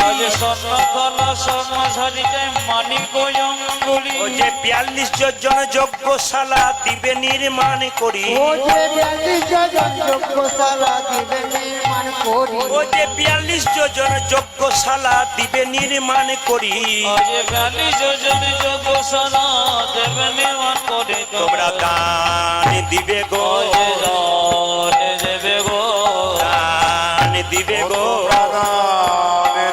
আজ স্বর্ণ থালা স্বর্ণ ঝাড়ি চাই মানিক অঙ্গুলি ও যে 42 জন যজ্ঞশালা দিবে নির্মাণ করি ও যে 42 জন যজ্ঞশালা দিবে নির্মাণ করি ও যে 42 জন যজ্ঞশালা দিবে নির্মাণ করি আজ 42 জন যজ্ঞশালা দেবে নির্মাণ করে তোমরা দান দিবে গো দেবে গো দান দিবে গো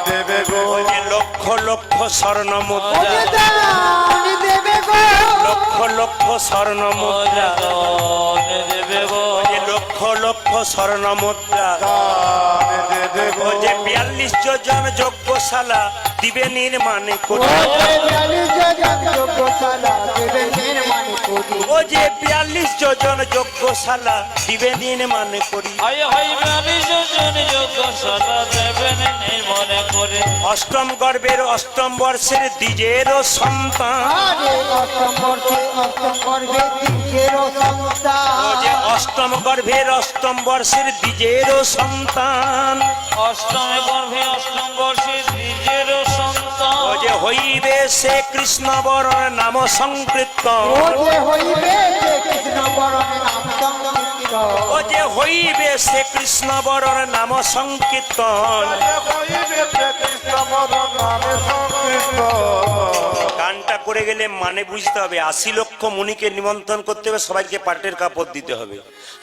দেবে গো ও যে লক্ষ লক্ষ স্বর্ণ ও মুদ্রা যে দান দেবে গো লক্ষ লক্ষ স্বর্ণ মুদ্রা দেবে গো ও যে লক্ষ লক্ষ স্বর্ণ মুদ্রা দেবে ও গো যে 42 জন যজ্ঞশালা দিবে নির্মাণ ও করি যে 42 জন যজ্ঞশালা দিবে নির্মাণ করি ও যে 42 জন যজ্ঞশালা দিবে নির্মাণ করি আয় হয় 42 জন যজ্ঞশালা দেবে নির্মাণ করে অষ্টম গর্ভের অষ্টম বর্ষের দ্বিজেরও সন্তান আরে অষ্টম গর্ভে দ্বিজেরও সন্তান ও যে অষ্টম গর্ভের অষ্টম বর্ষের দ্বিজেরও সন্তান অষ্টমে গর্ভে অষ্টম বর্ষে নিজেরও সন্তান ও যে হইবে সে কৃষ্ণ বরণ নাম সংকীর্তন ও যে হইবে যে কৃষ্ণ বরণ নাম সংকীর্তন ও যে হইবে সে কৃষ্ণ বরণ নাম সংকীর্তন গানটা করে গেলে মানে বুঝতে হবে 80 লক্ষ মুনিকে নিমন্ত্রণ করতে হবে সবাইকে পাটের কাপড় দিতে হবে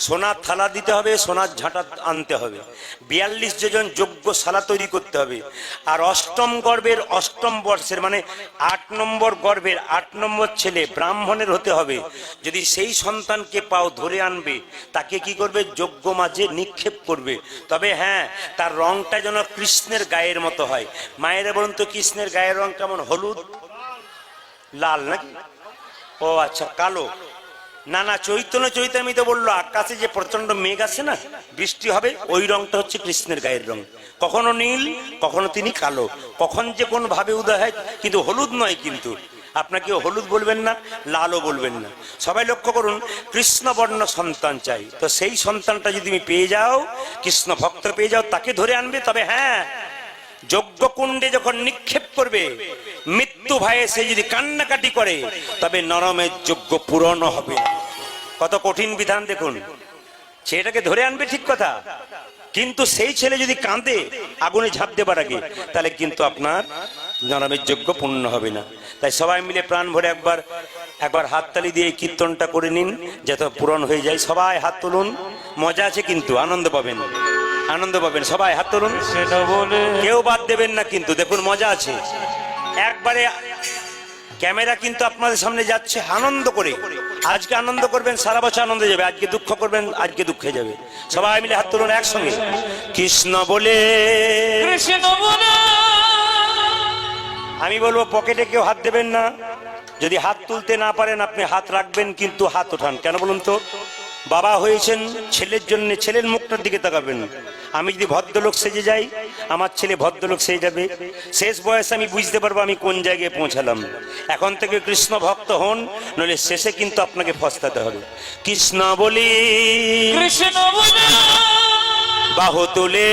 সোনার থালা দিতে হবে সোনার ঝাঁটা আনতে হবে 42 জন যজ্ঞশালা তৈরি করতে হবে আর অষ্টম গর্ভের অষ্টম বর্ষের মানে 8 নম্বর গর্ভের 8 নম্বর ছেলে ব্রাহ্মণের হতে হবে যদি সেই সন্তানকে পাও ধরে আনবে তাকে কি করবে যজ্ঞ মাঝে নিক্ষেপ করবে তবে হ্যাঁ তার রংটা যেন কৃষ্ণের গায়ের মতো হয় মায়েরা বলুন তো কৃষ্ণের গায়ের রং কেমন হলুদ লাল নাকি ও আচ্ছা কালো না না চৈতন্য চৈতামিতে বললো আকাশে যে প্রচন্ড মেঘ আছে না বৃষ্টি হবে ওই রংটা হচ্ছে কৃষ্ণের গায়ের রং কখনো নীল কখনো তিনি কালো কখন যে কোন ভাবে উদয় হয় কিন্তু হলুদ নয় কিন্তু আপনাকে হলুদ বলবেন না লালও বলবেন না সবাই লক্ষ্য করুন কৃষ্ণ বর্ণ সন্তান চাই তো সেই সন্তানটা যদি তুমি পেয়ে যাও কৃষ্ণ ভক্ত পেয়ে যাও তাকে ধরে আনবে তবে হ্যাঁ যজ্ঞকুণ্ডে যখন নিক্ষেপ করবে মৃত্যু ভয়ে সে যদি কান্নাকাটি করে তবে নরমের যজ্ঞ পূরণ হবে কত কঠিন বিধান দেখুন ছেলেটাকে ধরে আনবে ঠিক কথা কিন্তু সেই ছেলে যদি কাঁদে আগুনে ঝাঁপ দেবার আগে তাহলে কিন্তু আপনার নরমের যজ্ঞ পূর্ণ হবে না তাই সবাই মিলে প্রাণ ভরে একবার হাততালি দিয়ে কীর্তনটা করে নিন যাতে পূরণ হয়ে যায় সবাই হাত তুলুন মজা আছে কিন্তু আনন্দ পাবেন সবাই হাত তুলুন সেটা বলে কেউ বাদ দেবেন না কিন্তু দেখুন মজা আছে একবারে ক্যামেরা কিন্তু আপনাদের সামনে যাচ্ছে আনন্দ করে আজকে আনন্দ করবেন সারা বছর আনন্দ যাবে আজকে দুঃখ করবেন আজকে দুঃখে যাবে সবাই মিলে হাত তুলুন একসঙ্গে কৃষ্ণ বলে কৃষ্ণ বলে আমি বলবো পকেটে কেউ হাত দেবেন না যদি হাত তুলতে না পারেন আপনি হাত রাখবেন কিন্তু হাত ওঠান কেন বলুন তো বাবা হয়েছেন ছেলের জন্য ছেলের মুখটার দিকে তাকাবেন আমি যদি ভদ্রলোক সেজে যাই আমার ছেলে ভদ্রলোক সেজে যাবে শেষ বয়সে আমি বুঝতে পারবো আমি কোন জায়গায় পৌঁছালাম এখন থেকে কৃষ্ণ ভক্ত হন নইলে শেষে কিন্তু আপনাকে ফস্তাতে হবে কৃষ্ণ বলি কৃষ্ণ বলে বাহু তুলে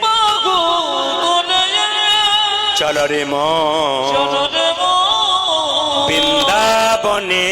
বাহু তুলে চলো রে মন চলো রে মন বৃন্দাবনে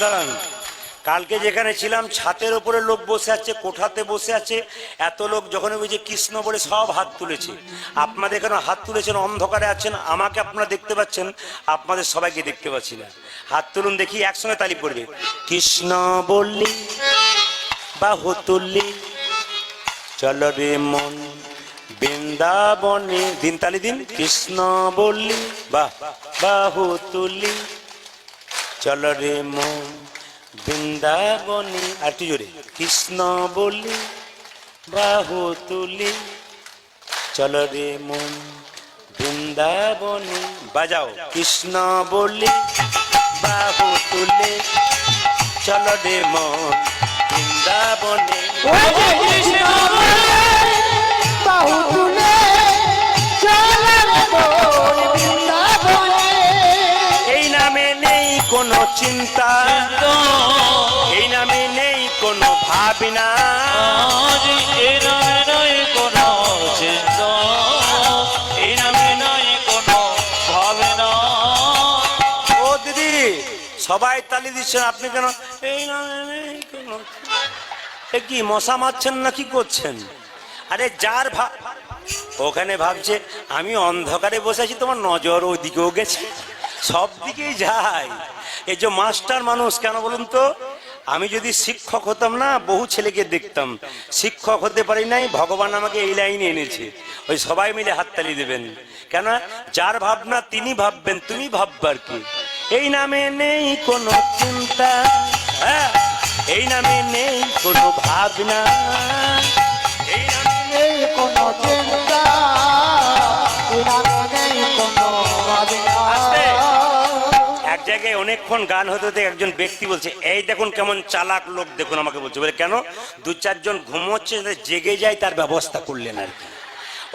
দাঁড়ান কালকে যেখানে ছিলাম ছাতের উপরে লোক বসে আছে কোঠাতে বসে আছে এত লোক যখন ওই যে কৃষ্ণ বলে সব হাত তুলেছে আপনাদের এখানে হাত তুলেছেন অন্ধকারে আছেন আমাকে আপনারা দেখতে পাচ্ছেন আপনাদের সবাইকে দেখতে পাচ্ছি না হাত তুলুন দেখি একসঙ্গে তালি পড়বে কৃষ্ণ বললি বাহু তুললি চলো রে মন বৃন্দাবনে, দিন তালি দিন, কৃষ্ণ বললি বাহ বাহু তুলি, চল রে মন বৃন্দাবনে, আর একটু জোরে, কৃষ্ণ বললি বাহু তুলি, চল রে মন বৃন্দাবনে, বাজাও, কৃষ্ণ বললি বাহু তুলে, চল রে মন বৃন্দাবনে। বাহু তুলে চলে মন বৃন্দাবনে। এই নামে নেই কোনো চিন্তা, এই নামে নেই কোনো ভাবনা, এই নামে নাই কোনো চিন্তা, এই নামে নাই কোনো ভাবনা। ও দিদি সবাই তালি দিচ্ছেন, আপনি কেন এই নামে নেই কোনো, এ কি মশা মারছেন না কি করছেন? আরে যার ওখানে ভাবছে আমি অন্ধকারে বসে আছি, তোমার নজর ওদিকেও গেছে, সব দিকেই যায়। এই যে মাস্টার মানুষ কেন বলুন তো, আমি যদি শিক্ষক হতাম না বহু ছেলেকে দেখতাম, শিক্ষক হতে পারি নাই, ভগবান আমাকে এই লাইনে এনেছে। ওই সবাই মিলে হাততালি দেবেন, কেন যার ভাবনা তিনি ভাববেন, তুমি ভাববার কি? এই নামে নেই কোনো চিন্তা, হ্যাঁ এই নামে নেই কোনো ভাবনা, এই নামে নেই কোনো চিন্তা, এই নামে নেই কোনো ভাবনা। এক জায়গায় অনেকক্ষণ গান হতে হতে একজন ব্যক্তি বলছে, এই দেখুন কেমন চালাক লোক, দেখুন আমাকে বলছে, বলে কেন? দু চারজন ঘুমোচ্ছে, জেগে যায় তার ব্যবস্থা করলেন আর কি।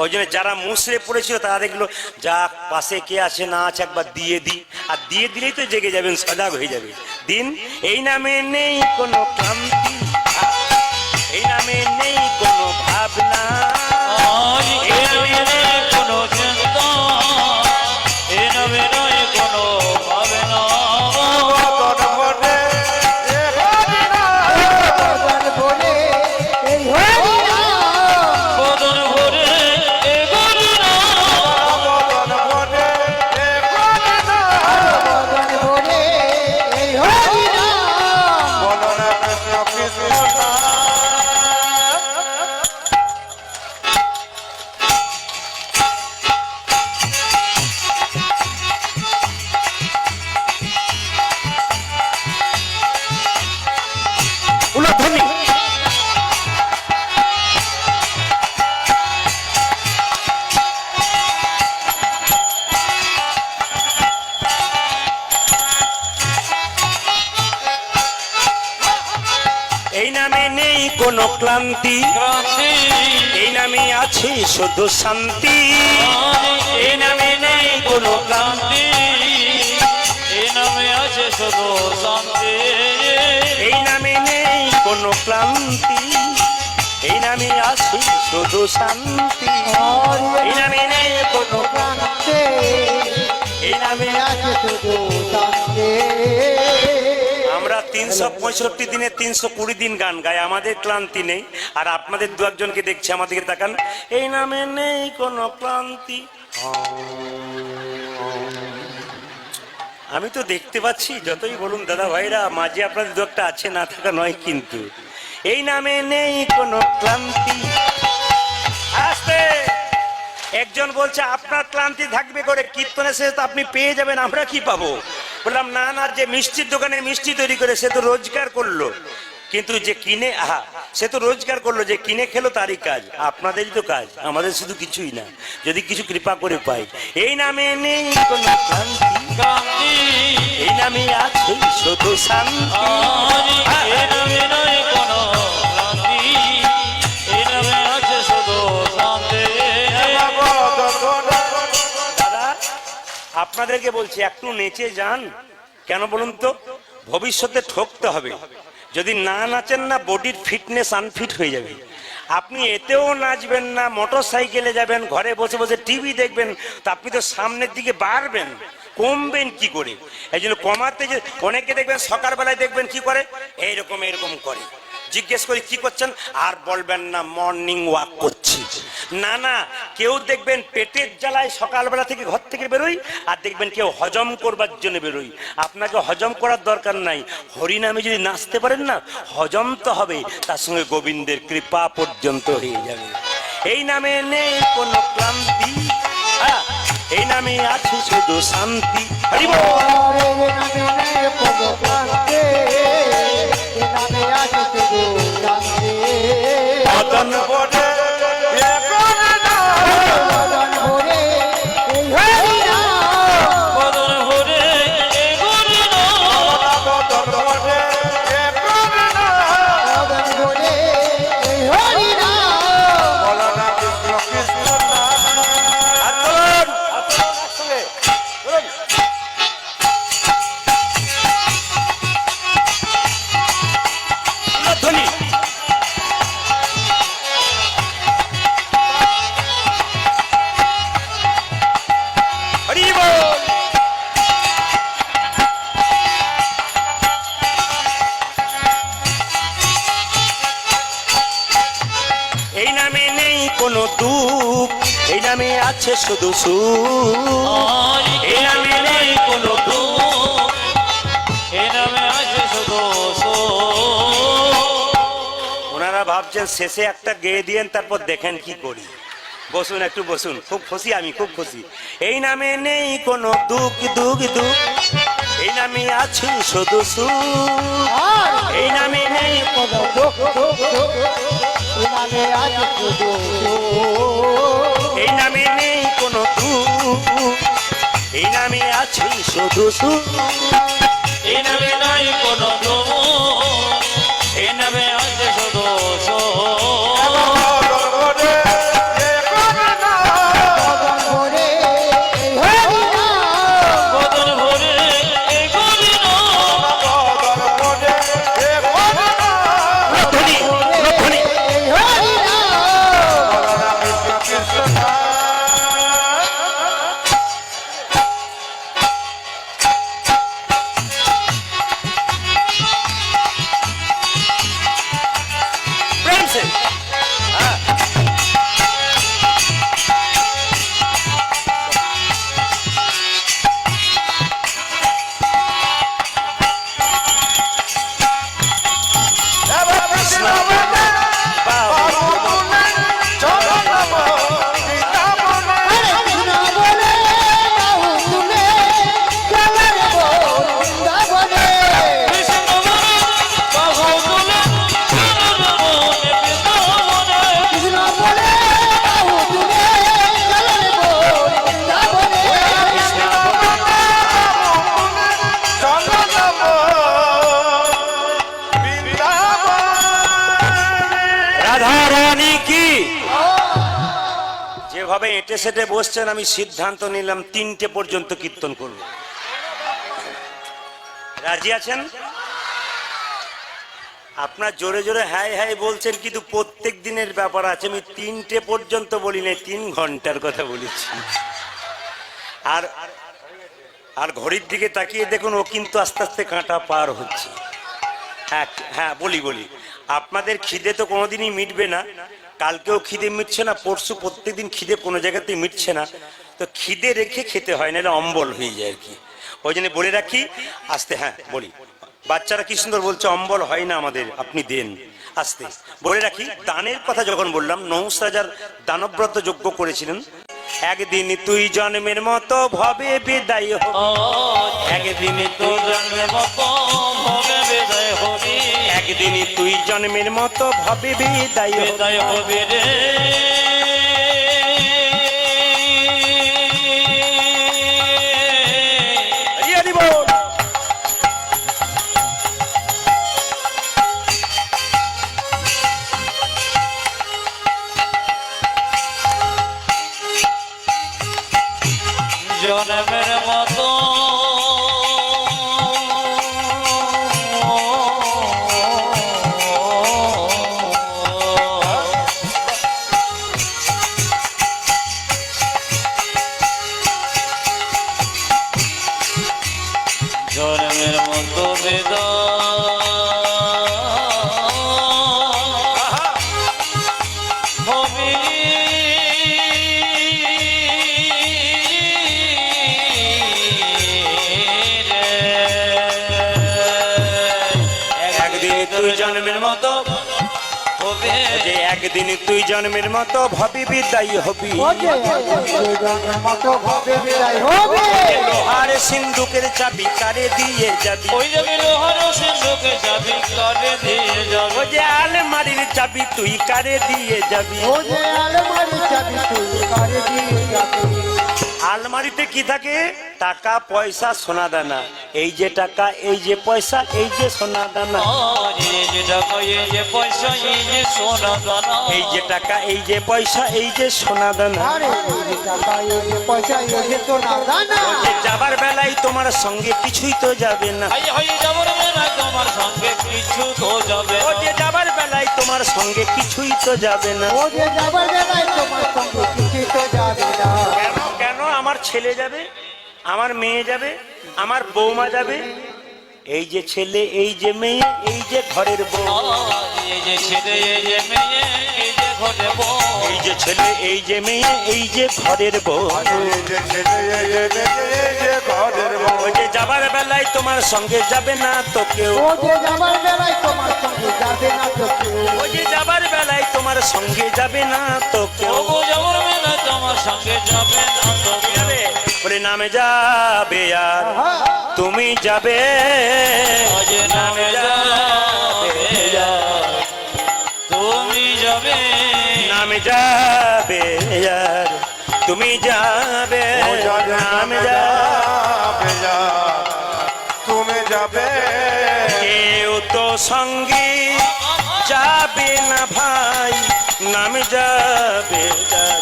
ওই জন্য যারা মুসড়ে পড়েছিল তারা দেখলো যা পাশে কে আছে না আছে একবার দিয়ে দিই, আর দিয়ে দিলেই তো জেগে যাবেন, সজাগ হয়ে যাবে। দিন এই নামে নেই কোনো ক্লান্তি, এই নামে নেই কোনো ভাবনা, এই নামে নাই কোনো চিন্তা, এই নামে নাই কোনো ভাবনা। বদন বলে এই হরি নাম, বদন ভরে এ হরি নাম, বদন বলে এই হরি নাম। বলো না কৃষ্ণ কৃষ্ণ উলধ্বনি। এই নামে নেই কোনো ক্লান্তি, ক্রান্তি, এই নামে আছে শুধু শান্তি, এই নামে নেই কোনো ক্লান্তি, এই নামে আছে শুধু শান্তি, এই নামে নেই কোনো ক্লান্তি, এই নামে আছে শুধু শান্তি, এই নামে নেই কোনো প্রান্তে এই নামে আছে শুধু শান্তি। আমরা 365 দিনে 320 দিন গান গাই, আমাদের ক্লান্তি নেই। আর আপনাদের দু একজনকে দেখছি, আমাদেরকে তাকান, এই নামে নেই কোনো ক্লান্তি। আমি তো দেখতে পাচ্ছি, যতই বলুন দাদা ভাইরা, মাঝে আপনাদের দু একটা আছে, না থাকা নয়, কিন্তু এই নামে নেই কোনো ক্লান্তি। আস্তে একজন বলছে আপনার ক্লান্তি থাকবে করে, কীর্তনে শেষে তো আপনি পেয়ে যাবেন, আমরা কি পাবো? বললাম না না, যে মিষ্টির দোকানে মিষ্টি তৈরি করে সে তো রোজগার করলো, কিন্তু যে কিনে সে তো রোজগার করলো, যে কিনে খেলো তারই কাজ। আপনাদেরই তো কাজ, আমাদের শুধু কিছুই না, যদি কিছু কৃপা করে পাই। এই নামে নেই কোনো ক্লান্তি, ক্রান্তি, এই নামে আছে শুধু শান্তি। এই নামে নাই কোনো ক্রান্তি, এই নামে আছে শুধু শান্তি। দাদা আপনাদেরকে বলছি, একটু নেচে যান। কেন বলুন তো, ভবিষ্যতে ঠকতে হবে। যদি না নাচেন না, বডির ফিটনেস আনফিট হয়ে যাবে। আপনি এতেও নাচবেন না, মোটর সাইকেলে যাবেন, ঘরে বসে বসে টিভি দেখবেন, তো আপনি তো সামনের দিকে বাড়বেন, কমবেন কি করে? এই জন্য কমাতে, যে অনেকে দেখবেন সকালবেলায় দেখবেন কি করে, এইরকম এরকম করে। জিজ্ঞেস করি কি করছেন, আর বলবেন না মর্নিং ওয়াক করছি। না না, কেউ দেখবেন পেটের জ্বালায় সকালবেলা থেকে ঘর থেকে বেরোই, আর দেখবেন কেউ হজম করবার জন্য বেরোই। আপনাকে হজম করার দরকার নাই, হরিনামে যদি নাচতে পারেন না, হজম তো হবে, তার সঙ্গে গোবিন্দের কৃপা পর্যন্ত হয়ে যাবে। এই নামে নেই কোনো ক্লান্তি, এই নামে আছে শুধু শান্তি। হরি বল। রে নামে নেই কোনো ক্লান্তি, এ নামে আছে শুধু শান্তি। মদন বলে এ করে না মদন ভরে এই হরি নাম, বদন হরে এ হরি নাম, বদন বলে এ করে না মদন ভরে এই হরি নাম। বলো না কৃষ্ণ কৃষ্ণ নাম। আন্দোলন একসঙ্গে বলুন। ধ্বনি। হরি বল। এই নামে নেই কোনো দুঃখ, এই নামে আছে শুধু সুখ। এই নামে নেই কোনো দুঃখ, এই নামে আছে শুধু সুখ। ওনারা ভাবছেন শেষে একটা গেয়ে দিয়েন, তারপর দেখেন কি করি। বসুন, একটু বসুন, খুব খুশি, আমি খুব খুশি। এই নামে নেই কোনো দুঃখ দুঃখ দুঃখ, এই নামে আছে শুধু সুখ। আর এই নামে নেই কোনো দুঃখ দুঃখ দুঃখ, এ নামে আছে শুধু সুখ। এই নামে নেই কোনো দুঃখ, এই নামে আছে শুধু সুখ। এই নামে নাই কোনো দুঃখ, এই নামে আছে শুধু সুখ। বদন বলে এ করে না মদন ভরে এই হরি নাম, বদন হরে এ হরি নাম, বদন বলে এ করে না ধ্বনি, ধ্বনি। এই হরি নাম। বলো না কৃষ্ণ কৃষ্ণ নাম। प्रेम से। हाँ। এবার কৃষ্ণ বলে বাবা। বাবু বলে চলো নব গীতা বলে হরে কৃষ্ণ বলে বাহু তুলে চলে রে বল বৃন্দাবনে। কৃষ্ণ বলে বাহু তুলে চলো রে বৃন্দাবনে। কৃষ্ণ বলে বাহু তুলে চলে রে বল বৃন্দাবনে। চলো নব বৃন্দাবন। রাধা রানী কি? যেভাবে এঁটে সেটে বসছেন, আমি সিদ্ধান্ত নিলাম 3টে পর্যন্ত কীর্তন করব। রাজি আছেন? আপনার জোরে জোরে হাই হাই বলছেন, কিন্তু প্রত্যেক দিনের ব্যাপার আছে। আমি 3টে পর্যন্ত বলি নাই, 3 ঘন্টার কথা বলেছি। আর আর ঘড়ির দিকে তাকিয়ে দেখুন, ও কিন্তু আস্তে আস্তে কাঁটা পার হচ্ছে। হ্যাঁ হ্যাঁ, বলি বলি, আপনাদের খিদে তো কোনোদিনই মিটবে না। কালকেও খিদে মিটছে না, পরশু প্রত্যেকদিন খিদে কোনো জায়গাতেই মিটছে না। তো খিদে রেখে খেতে হয়, নাহলে অম্বল হয়ে যায় আর কি। ওই জন্য বলে রাখি আস্তে। হ্যাঁ বলি, বাচ্চারা কি সুন্দর বলছে, অম্বল হয় না আমাদের, আপনি দেন আস্তে। বলে রাখি, দানের কথা যখন বললাম, নহুষ রাজার দানব্রত যজ্ঞ করেছিলেন। একদিন তুই জন্মের মতো ভবে বিদায় হ, একদিন তো জন্মের মতো হবে বিদায় হবি, একদিন তুই জন্মের মতো ভবে বিদায় হ। বিদায় হবি রে। হরি হরি বল। জন্মের মতো জন্মের মতো হবি একদিন তুই জন্মের মতো হবে রে যে একদিন তুই জন্মের মতো ভাবি বিদায় হবি ও যে দুজনের মতো ভাবে বিদায় হবে লোহার সিন্ধুকের চাবি কারে দিয়ে যাবি ওই যাবি লোহার সিন্ধুকে যাবি কারে দিয়ে ও যাবে যে আলমারির চাবি তুই কারে দিয়ে যাবি ও যে আলমারি চাবি তুই করে দিয়ে যাবি আলমারিতে কি থাকে টাকা পয়সা সোনা দানা এই যে টাকা এই যে পয়সা এই যে সোনা দানা এই যে টাকা এই যে পয়সা এই যে সোনা দানা এই যে টাকা এই যে পয়সা এই যে সোনা দানা আরে এই যে টাকা এই যে পয়সা এই যে তো না জানা ও যে যাবার বেলায় তোমার সঙ্গে কিছুই তো যাবে না আই হই যাবার না তোমার সঙ্গে কিছু তো যাবে ও যে যাবার বেলায় তোমার সঙ্গে কিছুই তো যাবে না ও যে যাবার বেলায় তোমার সঙ্গে কিছু তো যাবে না কেন কেন আমার ছেলে যাবে আমার মেয়ে যাবে আমার বৌমা যাবে এই যে ছেলে এই যে মেয়ে এই যে ঘরের বউ এই যে ছেলে এই যে মেয়ে এই যে ঘরে বউ এই যে ছেলে এই যে মেয়ে এই যে ঘরের বউ এই যে ছেলে এই যে ঘরের বউ ওই যে যাবার বেলায় তোমার সঙ্গে যাবে না তো কেউ ও যে যাবার বেলায় তোমার সঙ্গে যাবে না তো কেউ ওই যে যাবার বেলায় তোমার সঙ্গে যাবে না তো কেউ ও যাবার না তোমার সঙ্গে যাবে না তো যাবে বলে নামে যাবে আর তুমি যাবে আজ নামে যাবে তুমি যাবে নামে যাবে আর তুমি যাবে নামে যাবে তুমি যাবে কেউ তো সঙ্গে যাবে না ভাই নামে যাবে আর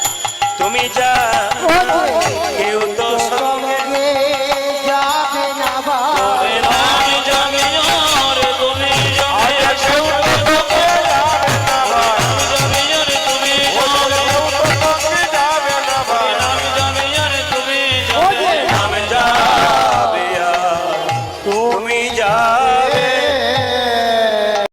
তুমি যাবে কেউ